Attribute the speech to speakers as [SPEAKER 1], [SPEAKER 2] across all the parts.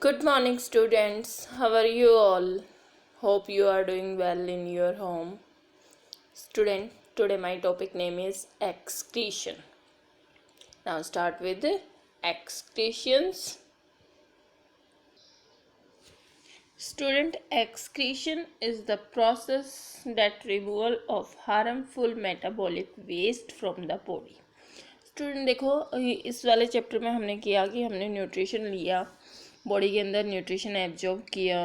[SPEAKER 1] Good morning, students. How are you all? Hope you are doing well in your home. Student, today my topic name is excretion. Now start with the excretions. Student, excretion is the process that removal of harmful metabolic waste from the body. Student देखो, इस वाले chapter में हमने किया कि हमने nutrition लिया, body के अंदर न्यूट्रिशन एब्जॉर्ब किया,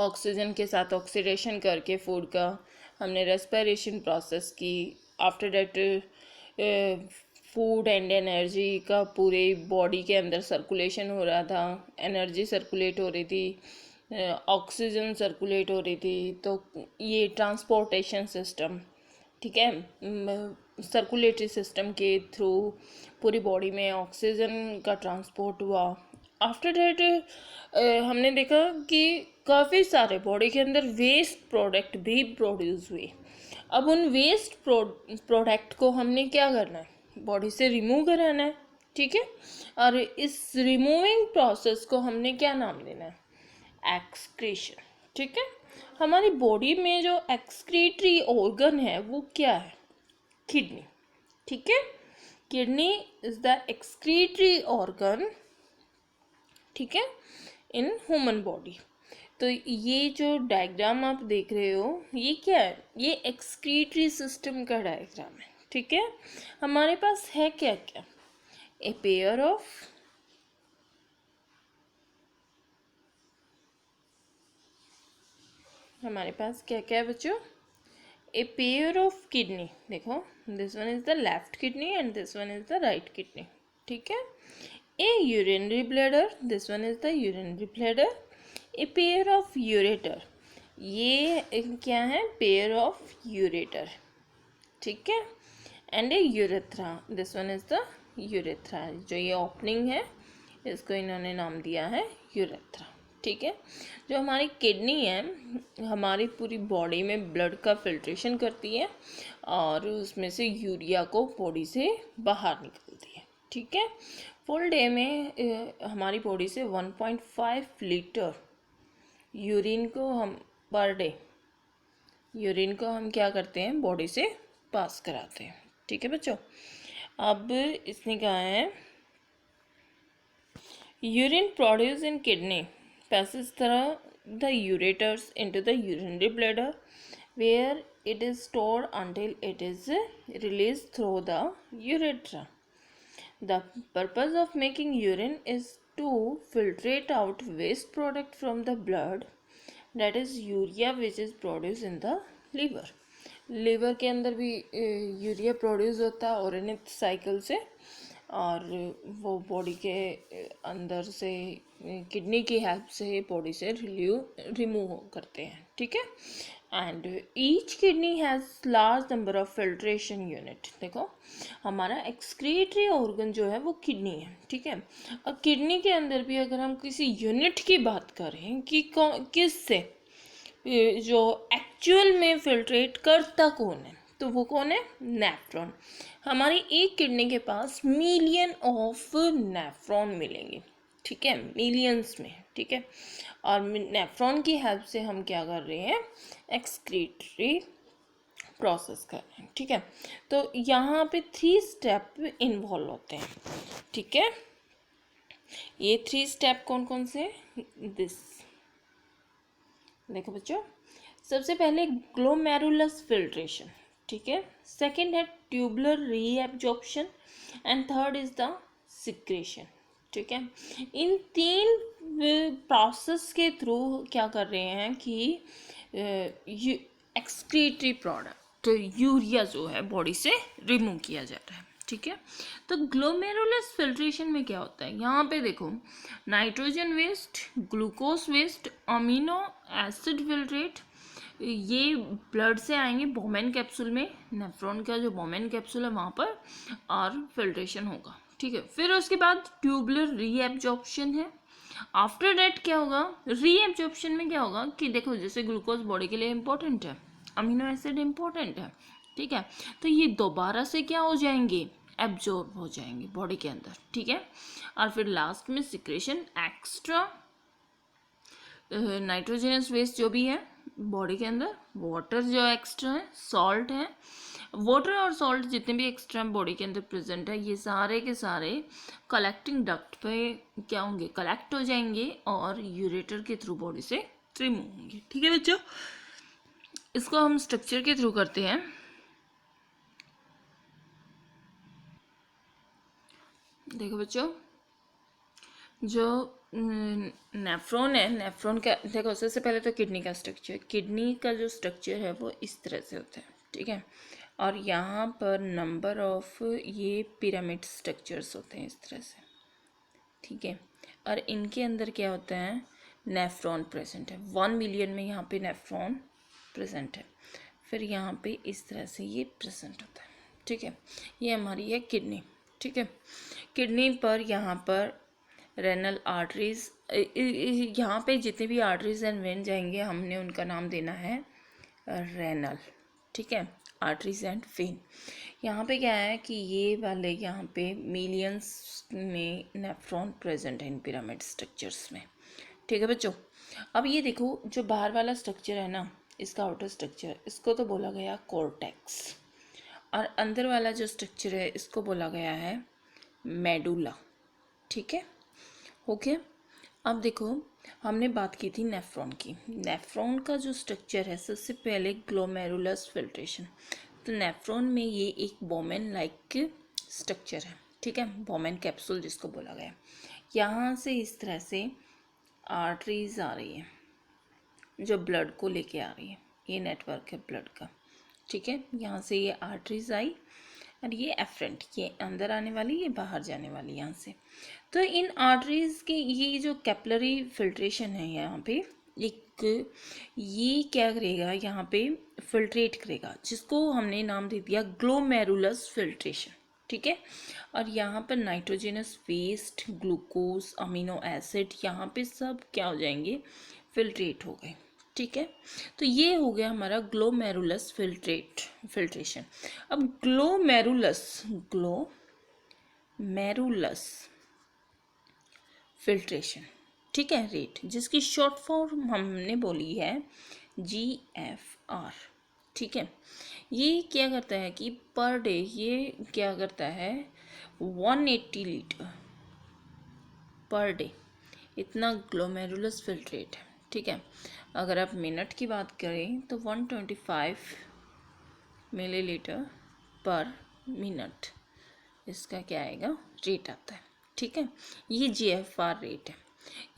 [SPEAKER 1] ऑक्सीजन के साथ ऑक्सीडेशन करके फूड का हमने रेस्पिरेशन प्रोसेस की। After that food and energy का पूरे बॉडी के अंदर सर्कुलेशन हो रहा था, एनर्जी सर्कुलेट हो रही थी, ऑक्सीजन सर्कुलेट हो रही थी। तो ये ट्रांसपोर्टेशन सिस्टम, ठीक है, सर्कुलेटरी सिस्टम के थ्रू पूरी बॉडी में ऑक्सीजन का ट्रांसपोर्ट हुआ। आफ्टर दैट हमने देखा कि काफ़ी सारे बॉडी के अंदर वेस्ट प्रोडक्ट भी प्रोड्यूस हुए। अब उन वेस्ट प्रोडक्ट को हमने क्या करना है, बॉडी से रिमूव कराना है, ठीक है। और इस रिमूविंग प्रोसेस को हमने क्या नाम देना है, एक्सक्रीशन, ठीक है। हमारी बॉडी में जो एक्सक्रीटरी ऑर्गन है वो क्या है, किडनी, ठीक है। Kidney is the excretory organ, ठीक है, इन ह्यूमन बॉडी। तो ये जो डायग्राम आप देख रहे हो ये क्या है, ये एक्सक्रीटरी सिस्टम का डायग्राम है, ठीक है। हमारे पास है क्या क्या, ए पेयर ऑफ हमारे पास क्या क्या है बच्चों, ए पेयर ऑफ किडनी। देखो, this one is the left kidney and this one is the right kidney, ठीक है। A urinary bladder, this one is the urinary bladder. A pair of ureter, ये क्या है, पेयर ऑफ यूरेटर, ठीक है। And a urethra, this one is the urethra, जो ये opening है इसको इन्होंने नाम दिया है यूरेथ्रा, ठीक है। जो हमारी किडनी है हमारी पूरी बॉडी में ब्लड का फिल्ट्रेशन करती है और उसमें से यूरिया को बॉडी से बाहर निकलती है, ठीक है। फुल डे में हमारी बॉडी से 1.5 लीटर यूरिन को हम पर डे यूरिन को हम क्या करते हैं, बॉडी से पास कराते हैं, ठीक है बच्चों। अब इसने कहा है urine produce in kidney passes through the ureters into the urinary bladder where it is stored until it is released through the urethra. The purpose of making urine is to filtrate out waste product from the blood, that is urea, which is produced in the liver. Liver के अंदर भी urea produce होता है organic cycle से, और वो body के अंदर से किडनी की हेल्प से बॉडी से रिमूव करते हैं, ठीक है। And each kidney has large number of filtration unit. देखो, हमारा एक्सक्रीटरी ऑर्गन जो है वो किडनी है, ठीक है। और किडनी के अंदर भी अगर हम किसी यूनिट की बात करें कि किस से जो एक्चुअल में फिल्ट्रेट करता कौन है, तो वो कौन है, नेफ्रॉन। हमारी एक किडनी के पास मिलियन ऑफ नेफ्रॉन मिलेंगे, ठीक है, मिलियंस में, ठीक है। और नेफ्रॉन की हेल्प से हम क्या कर रहे हैं, एक्सक्रीटरी प्रोसेस कर रहे हैं, ठीक है। तो यहाँ पे 3 स्टेप इन्वॉल्व होते हैं, ठीक है। ये 3 स्टेप कौन कौन से, दिस देखो बच्चों, सबसे पहले ग्लोमेरुलस फिल्ट्रेशन, ठीक है। सेकंड है tubular reabsorption and third is the secretion, ठीक है। इन 3 प्रोसेस के थ्रू क्या कर रहे हैं कि एक्सक्रीटरी प्रोडक्ट यूरिया जो है बॉडी से रिमूव किया जा रहा है, ठीक है। तो ग्लोमेरुलस फिल्ट्रेशन में क्या होता है, यहाँ पे देखो, nitrogen waste, glucose waste, amino acid filtrate, ये ब्लड से आएंगे बोमेन कैप्सूल में, नेफ्रॉन का जो बोमेन कैप्सूल है वहाँ पर, और फिल्ट्रेशन होगा, ठीक है। फिर उसके बाद ट्यूबुलर रीएब्जॉर्प्शन है। आफ्टर दैट क्या होगा, रीएब्जॉर्प्शन में क्या होगा कि देखो, जैसे ग्लूकोज बॉडी के लिए इंपॉर्टेंट है, अमीनो एसिड इंपॉर्टेंट है, ठीक है। तो ये दोबारा से क्या हो जाएंगे, एब्जॉर्ब हो जाएंगे बॉडी के अंदर, ठीक है। और फिर लास्ट में सिक्रेशन, एक्स्ट्रा नाइट्रोजनस वेस्ट जो भी है बॉडी के अंदर, वाटर जो एक्स्ट्रा है, सॉल्ट है, वाटर और सॉल्ट जितने भी एक्स्ट्रा बॉडी के अंदर प्रेजेंट है, ये सारे के सारे कलेक्टिंग डक्ट पे क्या होंगे, कलेक्ट हो जाएंगे और यूरेटर के थ्रू बॉडी से रिमूव होंगे, ठीक है बच्चों। इसको हम स्ट्रक्चर के थ्रू करते हैं। देखो बच्चों, जो नेफ्रॉन है, नेफ्रॉन का देखो सबसे पहले तो किडनी का स्ट्रक्चर, किडनी का जो स्ट्रक्चर है वो इस तरह से होता है, ठीक है। और यहाँ पर नंबर ऑफ ये पिरामिड स्ट्रक्चर्स होते हैं इस तरह से, ठीक है। और इनके अंदर क्या होता है, नेफ्रॉन प्रेजेंट है, 1 मिलियन में यहाँ पे नेफ्रॉन प्रेजेंट है। फिर यहाँ पे इस तरह से ये प्रेजेंट होता है, ठीक है। ये हमारी है किडनी, ठीक है। किडनी पर यहाँ पर रेनल आर्टरीज, यहाँ पे जितने भी आर्टरीज एंड वेन जाएंगे हमने उनका नाम देना है रेनल, ठीक है, आर्टरीज एंड वेन। यहाँ पे क्या है कि ये वाले यहाँ पे मिलियंस में नेफ्रॉन प्रेजेंट है इन पिरामिड स्ट्रक्चर्स में, ठीक है बच्चों। अब ये देखो जो बाहर वाला स्ट्रक्चर है ना, इसका आउटर स्ट्रक्चर, इसको तो बोला गया कॉर्टेक्स, और अंदर वाला जो स्ट्रक्चर है इसको बोला गया है मेडुला, ठीक है, ओके। अब देखो हमने बात की थी नेफ्रॉन की, नेफ्रॉन का जो स्ट्रक्चर है सबसे पहले ग्लोमेरुलस फिल्ट्रेशन, तो नेफ्रॉन में ये एक बोमेन लाइक स्ट्रक्चर है, ठीक है, बोमेन कैप्सूल जिसको बोला गया। यहाँ से इस तरह से आर्टरीज आ रही है जो ब्लड को लेके आ रही है, ये नेटवर्क है ब्लड का, ठीक है। यहाँ से ये आर्टरीज आई और ये एफरेंट, ये अंदर आने वाली, ये बाहर जाने वाली यहाँ से। तो इन आर्टरीज के ये जो कैपिलरी फिल्ट्रेशन है यहाँ पे एक, ये क्या करेगा यहाँ पे फिल्ट्रेट करेगा, जिसको हमने नाम दे दिया ग्लोमेरुलस फिल्ट्रेशन, ठीक है। और यहाँ पर nitrogenous waste, glucose, amino acid यहाँ पे सब क्या हो जाएंगे, फिल्ट्रेट हो गए, ठीक है। तो ये हो गया हमारा ग्लोमेरुलस फिल्ट्रेशन। अब ग्लोमेरुलस फिल्ट्रेशन, ठीक है, रेट जिसकी शॉर्ट फॉर्म हमने बोली है GFR, ठीक है। ये क्या करता है कि पर डे ये क्या करता है 180 लीटर पर डे, इतना ग्लोमेरुलस फिल्ट्रेट है, ठीक है। अगर आप मिनट की बात करें तो 125 मिलीलीटर पर मिनट इसका क्या आएगा, रेट आता है, ठीक है। ये GFR रेट है।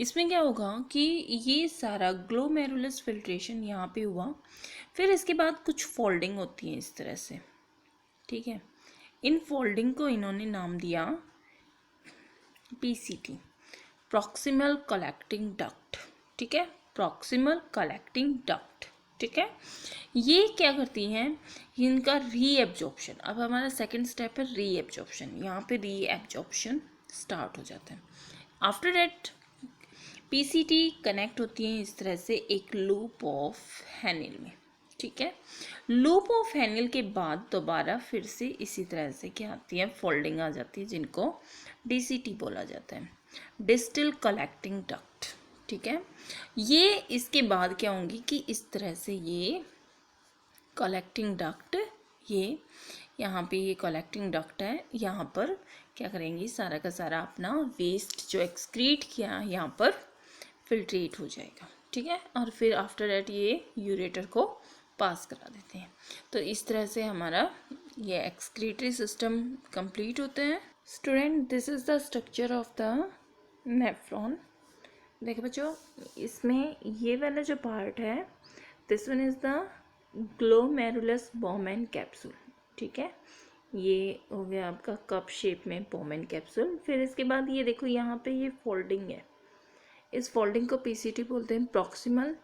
[SPEAKER 1] इसमें क्या होगा कि ये सारा ग्लोमेरुलस फिल्ट्रेशन यहाँ पे हुआ, फिर इसके बाद कुछ फोल्डिंग होती है इस तरह से, ठीक है। इन फोल्डिंग को इन्होंने नाम दिया PCT, प्रॉक्सिमल कलेक्टिंग डक्ट, ठीक है, प्रॉक्सिमल कलेक्टिंग डक्ट, ठीक है। ये क्या करती हैं, इनका रीएब्जॉर्प्शन, अब हमारा सेकंड स्टेप है रीएब्जॉर्प्शन, यहाँ पे रीएब्जॉर्प्शन स्टार्ट हो जाता है। आफ्टर दैट PCT कनेक्ट होती है इस तरह से एक लूप ऑफ हैनिल में, ठीक है। लूप ऑफ हैनिल के बाद दोबारा फिर से इसी तरह से क्या आती है, फोल्डिंग आ जाती है, जिनको DCT बोला जाता है, डिस्टल कलेक्टिंग डक्ट, ठीक है। ये इसके बाद क्या होंगी कि इस तरह से ये कलेक्टिंग डक्ट, ये यहाँ पे ये कलेक्टिंग डक्ट है, यहाँ पर क्या करेंगी, सारा का सारा अपना वेस्ट जो एक्सक्रीट किया यहाँ पर फिल्ट्रेट हो जाएगा, ठीक है। और फिर आफ्टर दैट ये यूरेटर को पास करा देते हैं। तो इस तरह से हमारा ये एक्सक्रीटरी सिस्टम कंप्लीट होते हैं। Student, this is the structure of the nephron. देखो बच्चों, इसमें ये वाला जो पार्ट है, this one is the glomerulus Bowman capsule, ठीक है। ये हो गया आपका कप शेप में बोमेन कैप्सूल। फिर इसके बाद ये देखो यहाँ पे ये फोल्डिंग है, इस फोल्डिंग को PCT बोलते हैं, प्रॉक्सिमल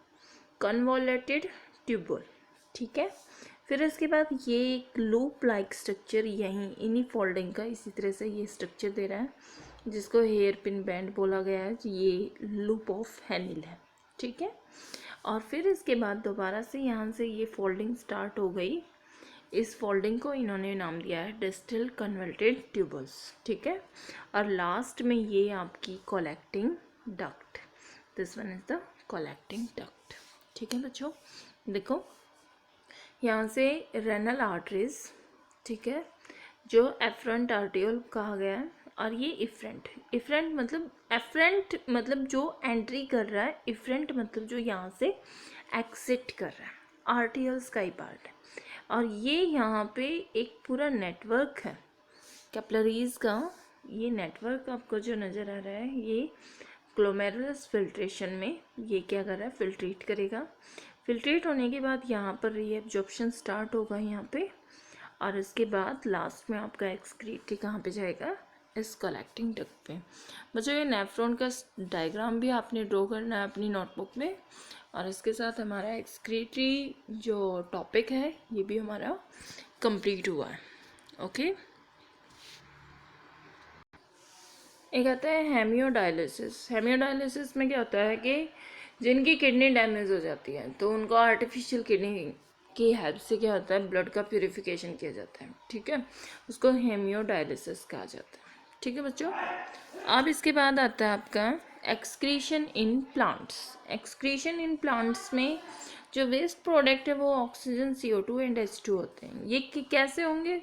[SPEAKER 1] कन्वॉल्यूटेड ट्यूबुल, ठीक है। फिर इसके बाद ये एक लूप लाइक स्ट्रक्चर यहीं इन्हीं फोल्डिंग का इसी तरह से ये स्ट्रक्चर दे रहा है, जिसको हेयर पिन बैंड बोला गया है, ये लूप ऑफ हैनिल है, ठीक है। और फिर इसके बाद दोबारा से यहाँ से ये फोल्डिंग स्टार्ट हो गई, इस फोल्डिंग को इन्होंने नाम दिया है डिस्टल कन्वर्टेड ट्यूबल्स, ठीक है। और लास्ट में ये आपकी collecting duct, this one is the collecting duct, ठीक है बच्चों। देखो यहाँ से रेनल आर्टरीज, ठीक है, जो एफरेंट आर्टियोल कहा गया है, और ये इफ्रेंट, इफ्रेंट मतलब एफरेंट मतलब जो एंट्री कर रहा है, इफ्रेंट मतलब जो यहाँ से एक्सिट कर रहा है, आर्टियल्स का ही पार्ट है। और ये यहाँ पे एक पूरा नेटवर्क है कैपिलरीज का, ये नेटवर्क आपको जो नज़र आ रहा है, ये ग्लोमेरुलस फिल्ट्रेशन में ये क्या कर रहा है, फिल्ट्रेट करेगा। फिल्ट्रेट होने के बाद यहाँ पर रीएब्जॉर्प्शन स्टार्ट होगा यहाँ पे, और इसके बाद लास्ट में आपका एक्सक्रीट कहाँ पे जाएगा, इस कलेक्टिंग डक्ट पे। बच्चों ये नेफ्रॉन का डायग्राम भी आपने ड्रॉ करना है अपनी नोटबुक में, और इसके साथ हमारा एक्सक्रीटरी जो टॉपिक है ये भी हमारा कंप्लीट हुआ है। ओके, एक आता है हेमियोडायलिसिस। हेमियोडायलिसिस में क्या होता है कि जिनकी किडनी डैमेज हो जाती है तो उनको आर्टिफिशियल किडनी की हेल्प से क्या होता है, ब्लड का प्यूरिफिकेशन किया जाता है, ठीक है, उसको हेमियोडायलिसिस कहा जाता है, ठीक है बच्चों। अब इसके बाद आता है आपका excretion in plants. Excretion in plants में जो वेस्ट प्रोडक्ट है वो ऑक्सीजन, CO2 एंड H2 होते हैं। ये कैसे होंगे,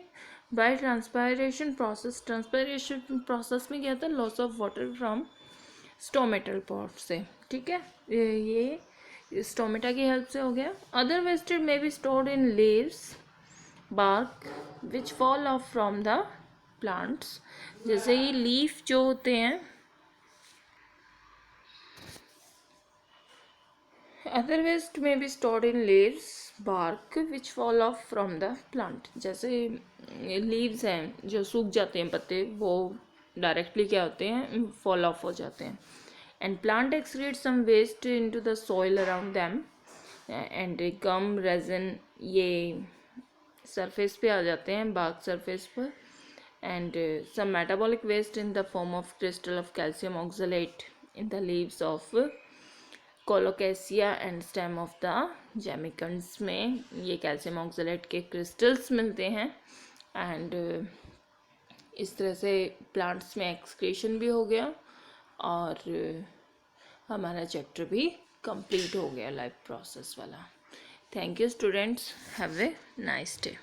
[SPEAKER 1] bye transpiration process. Transpiration process में क्या होता है, loss of water from stomatal pot से, ठीक है, ये स्टोमेटा की हेल्प से हो गया। अदर वेस्टेज में be stored in leaves, bark which fall of from the plants. जैसे ये लीफ जो होते हैं, अदर वेस्ट में be stored in leaves, bark which fall of from the plant. जैसे लीव्स हैं जो सूख जाते हैं पत्ते, वो डायरेक्टली क्या होते हैं, फॉल ऑफ हो जाते हैं। And plant excrete some waste into the soil around them and gum, resin, ये सरफेस पे आ जाते हैं, बार्क सरफेस पर। And some metabolic waste in the form of crystal of calcium oxalate in the leaves of colocasia and stem of the जेमिकन्स में ये calcium oxalate के क्रिस्टल्स मिलते हैं। एंड इस तरह से प्लांट्स में एक्सक्रीशन भी हो गया, और हमारा चैप्टर भी कंप्लीट हो गया लाइफ प्रोसेस वाला। Thank you students, have a nice day.